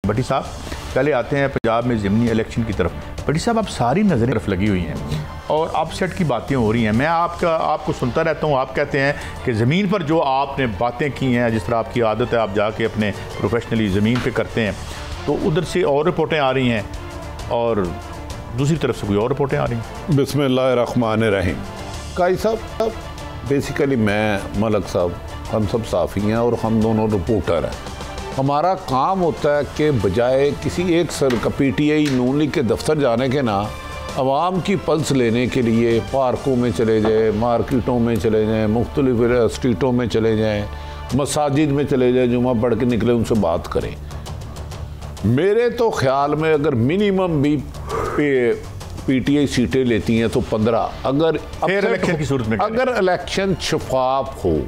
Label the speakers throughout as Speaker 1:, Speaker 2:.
Speaker 1: भट्टी साहब पहले आते हैं पंजाब में ज़िमनी इलेक्शन की तरफ। भट्टी साहब, आप सारी नज़रें तरफ लगी हुई हैं और अपसेट की बातें हो रही हैं। मैं आपको सुनता रहता हूँ। आप कहते हैं कि ज़मीन पर जो आपने बातें की हैं, जिस तरह आपकी आदत है, आप जाके अपने प्रोफेशनली ज़मीन पे करते हैं, तो उधर से और रिपोर्टें आ रही हैं और दूसरी तरफ से कोई और रिपोर्टें आ रही हैं।
Speaker 2: बिस्मिल्लाहिर्रहमानिर्रहीम। काई साहब, बेसिकली मैं, मलक साहब, हम सब साफ़ी हैं और हम दोनों रिपोर्टर हैं। हमारा काम होता है कि बजाय किसी एक सर का PTI नून लीग के दफ्तर जाने के ना, आवाम की पल्स लेने के लिए पार्कों में चले जाए, मार्केटों में चले जाएँ, मुख्तलिफ स्ट्रीटों में चले जाएँ, मसाजिद में चले जाएँ, जुमा पढ़ के निकले, उनसे बात करें। मेरे तो ख्याल में अगर मिनिमम भी PTI सीटें लेती हैं तो 15, अगर
Speaker 1: इलेक्शन की सूरत में,
Speaker 2: अगर इलेक्शन शफाफ हो,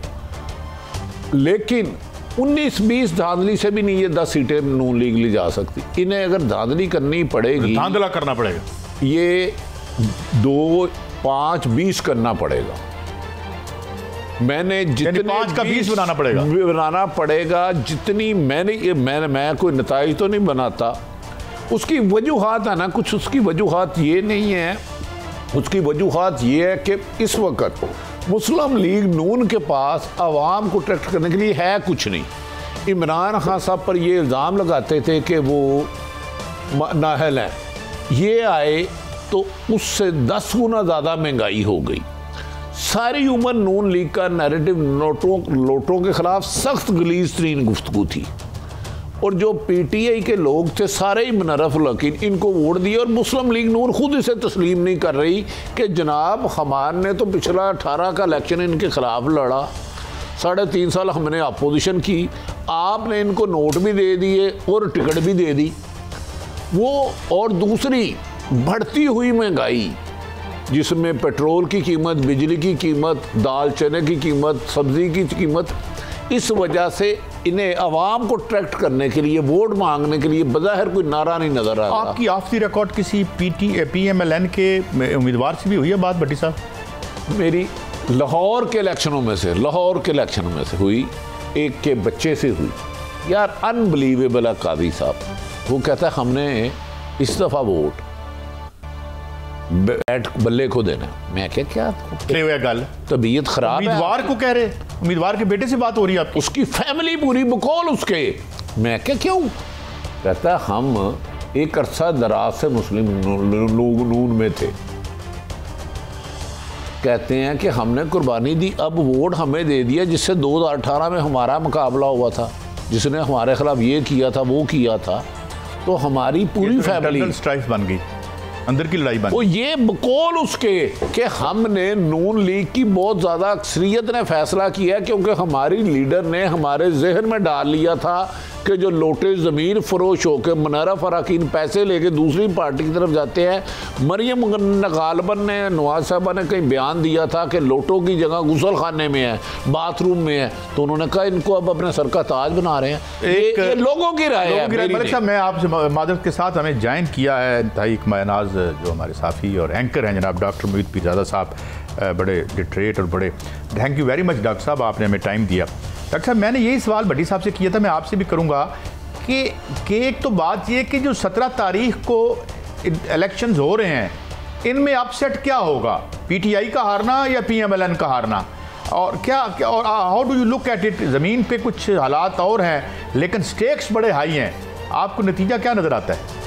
Speaker 2: लेकिन 19-20 धांधली से भी नहीं ये 10 सीटें नून लीग ली जा सकती। इन्हें अगर धांधली करनी पड़ेगी,
Speaker 1: धांधला करना पड़ेगा,
Speaker 2: ये 2, 5, 20 करना पड़ेगा। मैंने जितने
Speaker 1: 5 का 20
Speaker 2: बनाना पड़ेगा जितनी मैं कोई नताइज तो नहीं बनाता। उसकी वजूहात है ना, कुछ उसकी वजूहात ये नहीं है, उसकी वजूहात ये है कि इस वक्त मुस्लिम लीग नून के पास आवाम को अट्रैक्ट करने के लिए है कुछ नहीं। इमरान खान साहब पर ये इल्ज़ाम लगाते थे कि वो नाहल हैं, ये आए तो उससे 10 गुना ज़्यादा महंगाई हो गई। सारी उम्र नून लीग का नैरेटिव लोटों के खिलाफ सख्त गलीज तरीन गुफ्तगू थी और जो PTI के लोग थे सारे ही मुनर्रफ लकीन इनको वोट दिए और मुस्लिम लीग नून खुद इसे तस्लीम नहीं कर रही कि जनाब हमारे तो पिछला 18 का इलेक्शन इनके खिलाफ लड़ा, 3.5 साल हमने अपोजिशन की, आपने इनको नोट भी दे दिए और टिकट भी दे दी। वो और दूसरी बढ़ती हुई महंगाई जिसमें पेट्रोल की कीमत, बिजली की कीमत, दाल चने की कीमत, सब्जी की कीमत, इस वजह से इन्हें आवाम को अट्रैक्ट करने के लिए, वोट मांगने के लिए बज़ाहिर कोई नारा नहीं नजर आ रहा।
Speaker 1: आपकी ऑफ द रिकॉर्ड किसी PMLN के उम्मीदवार से भी हुई है बात भट्टी साहब?
Speaker 2: मेरी लाहौर के इलेक्शनों में से हुई, एक के बच्चे से हुई। यार अनबिलीवेबल है कादी साहब, वो कहता है हमने इस दफ़ा वोट बैट बल्ले को देना। मैं क्या
Speaker 1: गल,
Speaker 2: तबीयत खराब है,
Speaker 1: उम्मीदवार को कह रहे, उम्मीदवार के बेटे से बात हो रही है,
Speaker 2: उसकी फैमिली पूरी बकौल उसके। मैं क्यों? कहता है हम एक अरसा दराज से मुस्लिम लोग नून में थे, कहते हैं कि हमने कुर्बानी दी, अब वोट हमें दे दिया जिससे 2018 में हमारा मुकाबला हुआ था, जिसने हमारे खिलाफ ये किया था, वो किया था, तो हमारी पूरी फैमिली
Speaker 1: स्ट्राइक बन गई, अंदर की लड़ाई बन।
Speaker 2: वो ये बकौल उसके कि हमने नून लीग की बहुत ज़्यादा अक्सरियत ने फैसला किया क्योंकि हमारी लीडर ने हमारे जहन में डाल लिया था कि जो लोटे ज़मीन फरोश होकर मुनर्रफ अरकान पैसे लेके दूसरी पार्टी की तरफ जाते हैं। मरियम गालिबन ने, नवाज साहबा ने कहीं बयान दिया था कि लोटों की जगह गुसल खाने में है, बाथरूम में है, तो उन्होंने कहा इनको अब अपने सर का ताज बना रहे हैं। ये लोगों की राय है।
Speaker 1: मलिक साहब, मैं आपसे माजरत के साथ हमें ज्वाइन किया है इंतहाई मायनाज जो हमारे साफ़ी और एंकर हैं जनाब डॉक्टर मोहित पीरजादा साहब, बड़े लिटरेट और बड़े, thank you very much doctor साहब, आपने हमें टाइम दिया। डॉक्टर साहब, मैंने यही सवाल भट्टी साहब से किया था, मैं आपसे भी करूंगा कि एक तो बात यह कि जो 17 तारीख को इलेक्शंस हो रहे हैं, इनमें अपसेट क्या होगा? PTI का हारना या PMLN का हारना? और क्या और how do you look at it? ज़मीन पे कुछ हालात और हैं लेकिन स्टेक्स बड़े हाई हैं, आपको नतीजा क्या नज़र आता है?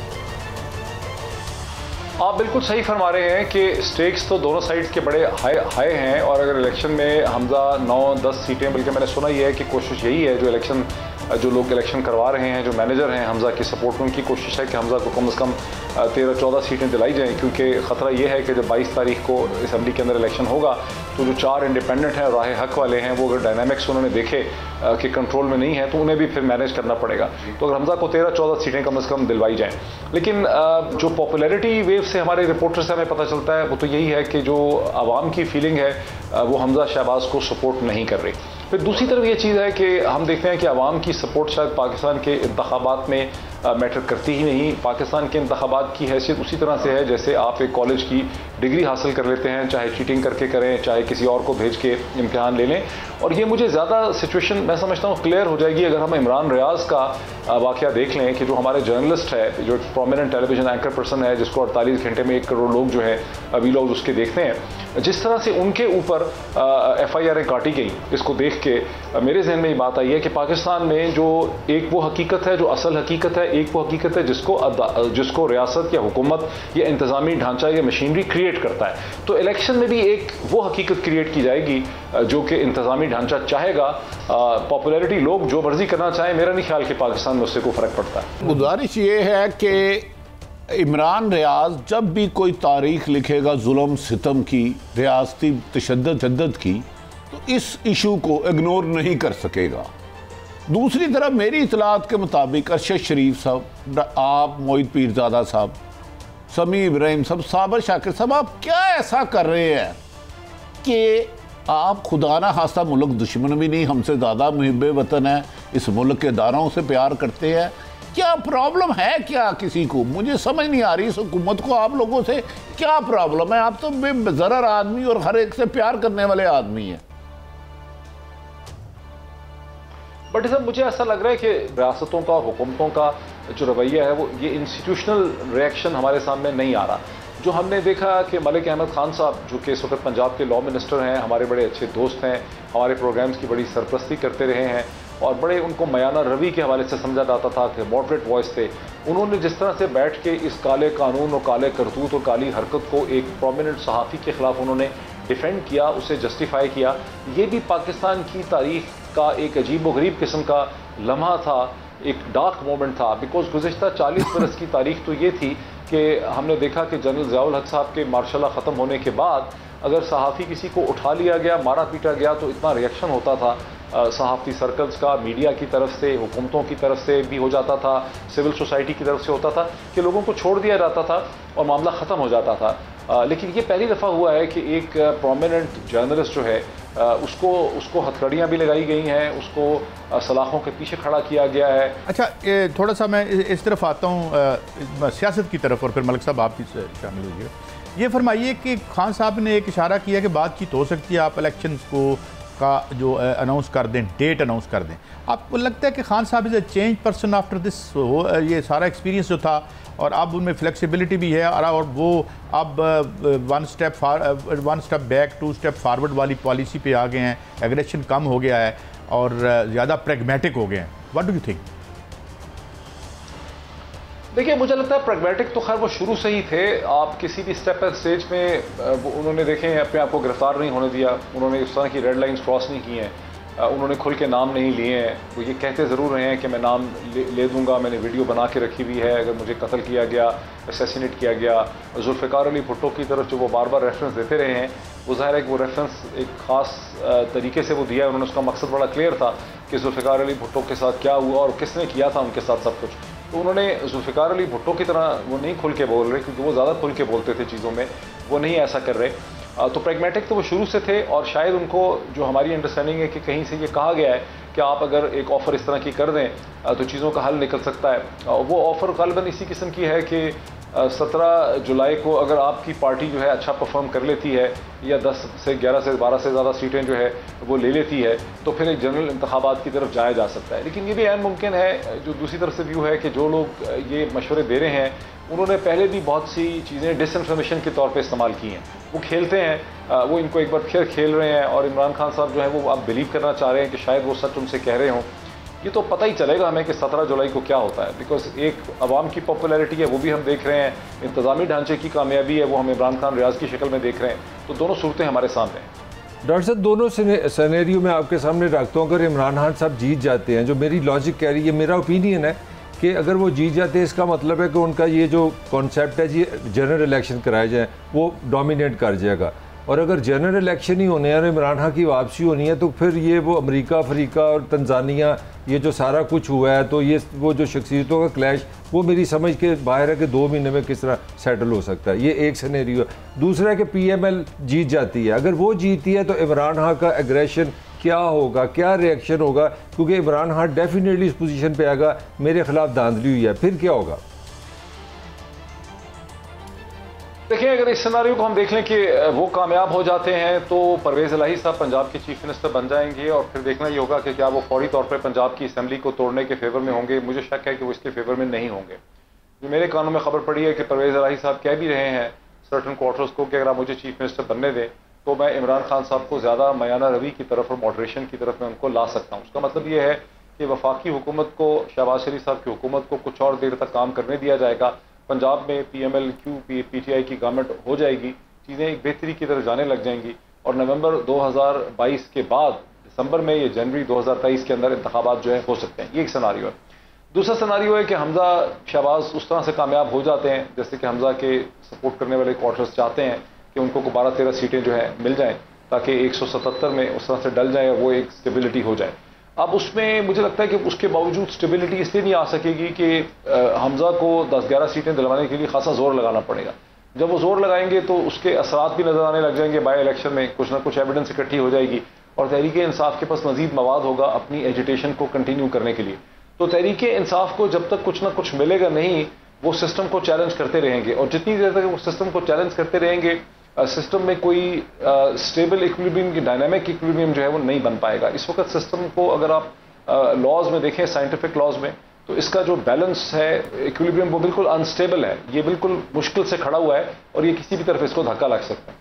Speaker 3: आप बिल्कुल सही फरमा रहे हैं कि स्टेक्स तो दोनों साइड्स के बड़े हाई हैं और अगर इलेक्शन में हमजा 9-10 सीटें, बल्कि मैंने सुना ही है कि कोशिश यही है, जो लोग इलेक्शन करवा रहे हैं, जो मैनेजर हैं हमजा की सपोर्ट में, उनकी कोशिश है कि हमजा को कम से कम 13-14 सीटें दिलाई जाएँ, क्योंकि ख़तरा ये है कि जब 22 तारीख को असम्बली के अंदर इलेक्शन होगा तो जो 4 इंडिपेंडेंट हैं, राह हक वाले हैं, वो अगर डायनामिक्स उन्होंने देखे कि कंट्रोल में नहीं है तो उन्हें भी फिर मैनेज करना पड़ेगा। तो अगर हमजा को 13-14 सीटें कम से कम दिलवाई जाएँ, लेकिन जो पॉपुलैरिटी वेव से हमारे रिपोर्टर से हमें पता चलता है वो तो यही है कि जो आवाम की फीलिंग है वो हमजा शहबाज को सपोर्ट नहीं कर रही। फिर दूसरी तरफ ये चीज़ है कि हम देखते हैं कि आवाम की सपोर्ट शायद पाकिस्तान के इंतखाबात में मैटर करती ही नहीं। पाकिस्तान के इंतखाबात की हैसियत उसी तरह से है जैसे आप एक कॉलेज की डिग्री हासिल कर लेते हैं, चाहे चीटिंग करके करें, चाहे किसी और को भेज के इम्तिहान ले लें। और ये मुझे ज़्यादा सिचुएशन मैं समझता हूँ क्लियर हो जाएगी अगर हम इमरान रियाज का वाक़या देख लें कि जो हमारे जर्नलिस्ट है, जो प्रोमिनेंट टेलीविजन एंकर पर्सन है, जिसको 48 घंटे में 1 करोड़ लोग जो है वीलॉग्स उसके देखते हैं, जिस तरह से उनके ऊपर FIR काटी गई, इसको देख के मेरे जहन में ये बात आई है कि पाकिस्तान में जो एक वो हकीकत है जो असल हकीकत है, एक वो हकीकत है जिसको रियासत या हुकूमत या इंतज़ामी ढांचा या मशीनरी क्रिएट करता है। तो इलेक्शन में भी एक वो हकीकत क्रिएट की जाएगी जो कि इंतज़ामी ढांचा चाहेगा। पॉपुलैरिटी लोग जो मर्जी करना चाहें, मेरा नहीं ख्याल कि पाकिस्तान में उससे कोई फ़र्क पड़ता है।
Speaker 2: गुजारिश ये है कि इमरान रियाज जब भी कोई तारीख लिखेगा जुल्म सितम की, रियासती तशद्दुद की, तो इस इशू को इग्नोर नहीं कर सकेगा। दूसरी तरफ मेरी इतलात के मुताबिक अरशद शरीफ साहब, आप, मोहित पीरजादा साहब, समी इब्राहिम साहब, साबर शाकिर साहब, आप क्या ऐसा कर रहे हैं कि आप खुदा ना खास्ता मुल्क दुश्मन भी नहीं, हमसे ज़्यादा मुहिब वतन है, इस मुल्क के दारों से प्यार करते हैं, क्या प्रॉब्लम है क्या किसी को? मुझे समझ नहीं आ रही इस हुकूमत को, आप लोगों से क्या प्रॉब्लम है? आप तो बेज़रर आदमी और हर एक से प्यार करने वाले आदमी हैं।
Speaker 3: बट साहब मुझे ऐसा लग रहा है कि रियासतों का और हुकूमतों का जो रवैया है वो ये इंस्टीट्यूशनल रिएक्शन हमारे सामने नहीं आ रहा। जो हमने देखा कि मलिक अहमद खान साहब, जो कि इस वक्त पंजाब के लॉ मिनिस्टर हैं, हमारे बड़े अच्छे दोस्त हैं, हमारे प्रोग्राम्स की बड़ी सरपरस्ती करते रहे हैं और बड़े उनको मयाना रवि के हवाले से समझा जाता था कि मॉडरेट वॉइस थे। उन्होंने जिस तरह से बैठ के इस काले कानून और काले करतूत और काली हरकत को एक प्रोमिनेंट सहाफ़ी के ख़िलाफ़ उन्होंने डिफेंड किया, उसे जस्टिफाई किया, ये भी पाकिस्तान की तारीख का एक अजीब व गरीब किस्म का लम्हा था, एक डार्क मोमेंट था। बिकॉज गुज़िश्ता 40 बरस की तारीख तो ये थी कि हमने देखा कि जनरल ज़ियाउल हक साहब के मार्शल लॉ ख़त्म होने के बाद अगर सहाफ़ी किसी को उठा लिया गया, मारा पीटा गया, तो इतना रिएक्शन होता था सहाफ़ती सर्कल्स का, मीडिया की तरफ से, हुकूमतों की तरफ से भी हो जाता था, सिविल सोसाइटी की तरफ से होता था कि लोगों को छोड़ दिया जाता था और मामला ख़त्म हो जाता था। लेकिन ये पहली दफ़ा हुआ है कि एक प्रोमिनेंट जर्नलिस्ट जो है उसको हथकड़ियाँ भी लगाई गई हैं, उसको सलाखों के पीछे खड़ा किया गया है।
Speaker 1: अच्छा, थोड़ा सा मैं इस तरफ आता हूँ सियासत की तरफ, और फिर मलिक साहब आप भी शामिल होइए। ये फरमाइए कि खान साहब ने एक इशारा किया कि बातचीत हो सकती है, आप इलेक्शन को का जो अनाउंस कर दें, डेट अनाउंस कर दें। आपको लगता है कि खान साहब is a change person after this, ये सारा एक्सपीरियंस जो था और अब उनमें फ्लेक्सिबिलिटी भी है और वो अब 1 स्टेप बैक 2 स्टेप फॉरवर्ड वाली पॉलिसी पे आ गए हैं, एग्रेशन कम हो गया है और ज़्यादा प्रैग्मेटिक हो गए हैं? What do you think?
Speaker 3: देखिए, मुझे लगता है प्रैग्मेटिक तो खैर वो शुरू से ही थे। आप किसी भी स्टेप एंड स्टेज में उन्होंने देखें अपने आप को गिरफ्तार नहीं होने दिया, उन्होंने उस तरह की रेड लाइंस क्रॉस नहीं की हैं, उन्होंने खुल के नाम नहीं लिए हैं। वो ये कहते ज़रूर रहे हैं कि मैं नाम ले दूंगा, मैंने वीडियो बना के रखी हुई है, अगर मुझे कत्ल किया गया, असैसिनेट किया गया। जुल्फ़िकार अली भुट्टो की तरफ जो वो बार बार रेफरेंस देते रहे हैं, वो ज़ाहिर है कि वो रेफरेंस एक ख़ास तरीके से वो दिया है, उन्होंने उसका मकसद बड़ा क्लियर था कि जुल्फ़िकार अली भुट्टो के साथ क्या हुआ और किसने किया था उनके साथ सब कुछ। तो उन्होंने जुल्फ़िकार अली भुट्टो की तरह वो नहीं खुल के बोल रहे, क्योंकि वो ज़्यादा खुल के बोलते थे चीज़ों में, वो नहीं ऐसा कर रहे। तो प्रैग्मेटिक तो वो शुरू से थे और शायद उनको जो हमारी अंडरस्टैंडिंग है कि कहीं से ये कहा गया है कि आप अगर एक ऑफ़र इस तरह की कर दें तो चीज़ों का हल निकल सकता है। वो ऑफ़र ग़ालिबन इसी किस्म की है कि 17 जुलाई को अगर आपकी पार्टी जो है अच्छा परफॉर्म कर लेती है या 10 से 11 से 12 से ज़्यादा सीटें जो है वो ले लेती है, तो फिर एक जनरल इंतखाबात की तरफ जाया जा सकता है। लेकिन ये भी ऐन मुमकिन है, जो दूसरी तरफ से व्यू है कि जो लोग ये मशवरे दे रहे हैं उन्होंने पहले भी बहुत सी चीज़ें डिसइंफॉर्मेशन के तौर पे इस्तेमाल की हैं। वो खेलते हैं, वो इनको एक बार फिर खेल रहे हैं और इमरान खान साहब जो है वो अब बिलीव करना चाह रहे हैं कि शायद वो सच उनसे कह रहे हों। ये तो पता ही चलेगा हमें कि 17 जुलाई को क्या होता है, बिकॉज एक अवाम की पॉपुलैरिटी है वो भी हम देख रहे हैं, इंतज़ामी ढांचे की कामयाबी है वो हम इमरान खान रियाज की शक्ल में देख रहे हैं। तो दोनों सूरतें हमारे सामने हैं।
Speaker 4: डॉक्टर साहब, दोनों सिनेरियो में आपके सामने रखता हूँ। अगर इमरान खान साहब जीत जाते हैं, जो मेरी लॉजिक कह रही है, मेरा ओपिनियन है कि अगर वो जीत जाते हैं, इसका मतलब है कि उनका ये जो कॉन्सेप्ट है जी जनरल इलेक्शन कराए जाए वो डोमिनेट कर जाएगा। और अगर जनरल इलेक्शन ही होने हैं और इमरान खान की वापसी होनी है, तो फिर ये वो अमेरिका, अफ्रीका और तंजानिया ये जो सारा कुछ हुआ है, तो ये वो जो शख्सियतों का क्लैश, वो मेरी समझ के बाहर है कि 2 महीने में किस तरह सेटल हो सकता है। ये एक सिनेरियो है। दूसरा है कि PML जीत जाती है। अगर वो जीती है तो इमरान खान का एग्रेशन क्या होगा, क्या रिएक्शन होगा, क्योंकि इमरान खान डेफिनेटली इस पोजीशन पे आएगा मेरे खिलाफ धांधली हुई है, फिर क्या होगा?
Speaker 3: देखिए, अगर इस सिनारियो को हम देख लें कि वो कामयाब हो जाते हैं तो परवेज़ इलाही साहब पंजाब के चीफ मिनिस्टर बन जाएंगे, और फिर देखना ये होगा कि क्या वो फौरी तौर पर पंजाब की असम्बली को तोड़ने के फेवर में होंगे। मुझे शक है कि वो इसके फेवर में नहीं होंगे। मेरे कानों में खबर पड़ी है कि परवेज़ इलाही साहब कह भी रहे हैं सर्टन क्वार्टर्स को कि अगर आप मुझे चीफ मिनिस्टर बनने दें तो मैं इमरान खान साहब को ज़्यादा मयाना रवि की तरफ और मॉडरेशन की तरफ मैं उनको ला सकता हूँ। उसका मतलब ये है कि वफाकी हुकूमत को, शहबाज शरीफ साहब की हुकूमत को कुछ और देर तक काम करने दिया जाएगा। पंजाब में PML-Q PTI की गवर्नमेंट हो जाएगी, चीज़ें एक बेहतरी की तरफ जाने लग जाएंगी, और नवंबर 2022 के बाद दिसंबर में या जनवरी 2023 के अंदर इंतखाबात जो है हो सकते हैं। ये एक सिनारियो है। दूसरा सिनारियो है कि हमजा शहबाज उस तरह से कामयाब हो जाते हैं जैसे कि हमजा के सपोर्ट करने वाले क्वार्टर्स चाहते हैं कि उनको 12-13 सीटें जो है मिल जाएं ताकि 177 में उस तरह से डल जाए और वो एक स्टेबिलिटी हो जाए। अब उसमें मुझे लगता है कि उसके बावजूद स्टेबिलिटी इसलिए नहीं आ सकेगी कि हमजा को 10-11 सीटें दिलवाने के लिए खासा जोर लगाना पड़ेगा। जब वो जोर लगाएंगे तो उसके असरात भी नजर आने लग जाएंगे। बाई इलेक्शन में कुछ ना कुछ एविडेंस इकट्ठी हो जाएगी और तहरीक इंसाफ के पास मजीद मवाद होगा अपनी एजिटेशन को कंटिन्यू करने के लिए। तो तहरीक इंसाफ को जब तक कुछ ना कुछ मिलेगा नहीं, वो सिस्टम को चैलेंज करते रहेंगे, और जितनी देर तक वो सिस्टम को चैलेंज करते रहेंगे सिस्टम में कोई स्टेबल इक्विलिब्रियम की डायनामिक इक्विलिब्रियम जो है वो नहीं बन पाएगा। इस वक्त सिस्टम को अगर आप लॉज में देखें, साइंटिफिक लॉज में, तो इसका जो बैलेंस है, इक्विलिब्रियम, वो बिल्कुल अनस्टेबल है। ये बिल्कुल मुश्किल से खड़ा हुआ है और ये किसी भी तरफ इसको धक्का लग सकता है।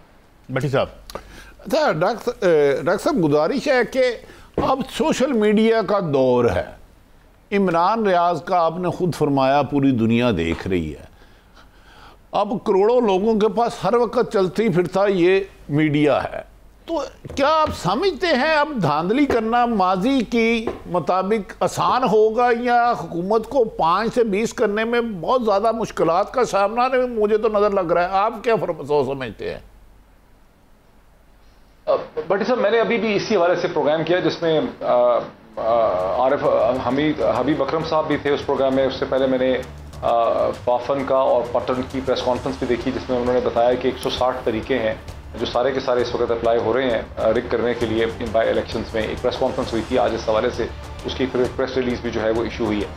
Speaker 1: भट्टी साहब,
Speaker 2: अच्छा डॉक्टर साहब, गुजारिश है कि अब सोशल मीडिया का दौर है। इमरान रियाज का आपने खुद फरमाया पूरी दुनिया देख रही है। अब करोड़ों लोगों के पास हर वक्त चलती फिरता ये मीडिया है, तो क्या आप समझते हैं अब धांधली करना माजी की मुताबिक आसान होगा, या हुकूमत को 5 से 20 करने में बहुत ज़्यादा मुश्किलात का सामना है? मुझे तो नज़र लग रहा है, आप क्या समझते हैं?
Speaker 3: भट्टी साहब, मैंने अभी भी इसी हवाले से प्रोग्राम किया जिसमें आरिफ हबीब अकरम साहब भी थे उस प्रोग्राम में। उससे पहले मैंने फाफन का और पटन की प्रेस कॉन्फ्रेंस भी देखी जिसमें उन्होंने बताया कि 160 तरीके हैं जो सारे के सारे इस वक्त अप्लाई हो रहे हैं रिग करने के लिए इन बाई इलेक्शंस में। एक प्रेस कॉन्फ्रेंस हुई थी आज इस हवाले से, उसकी प्रेस रिलीज भी जो है वो इशू हुई है।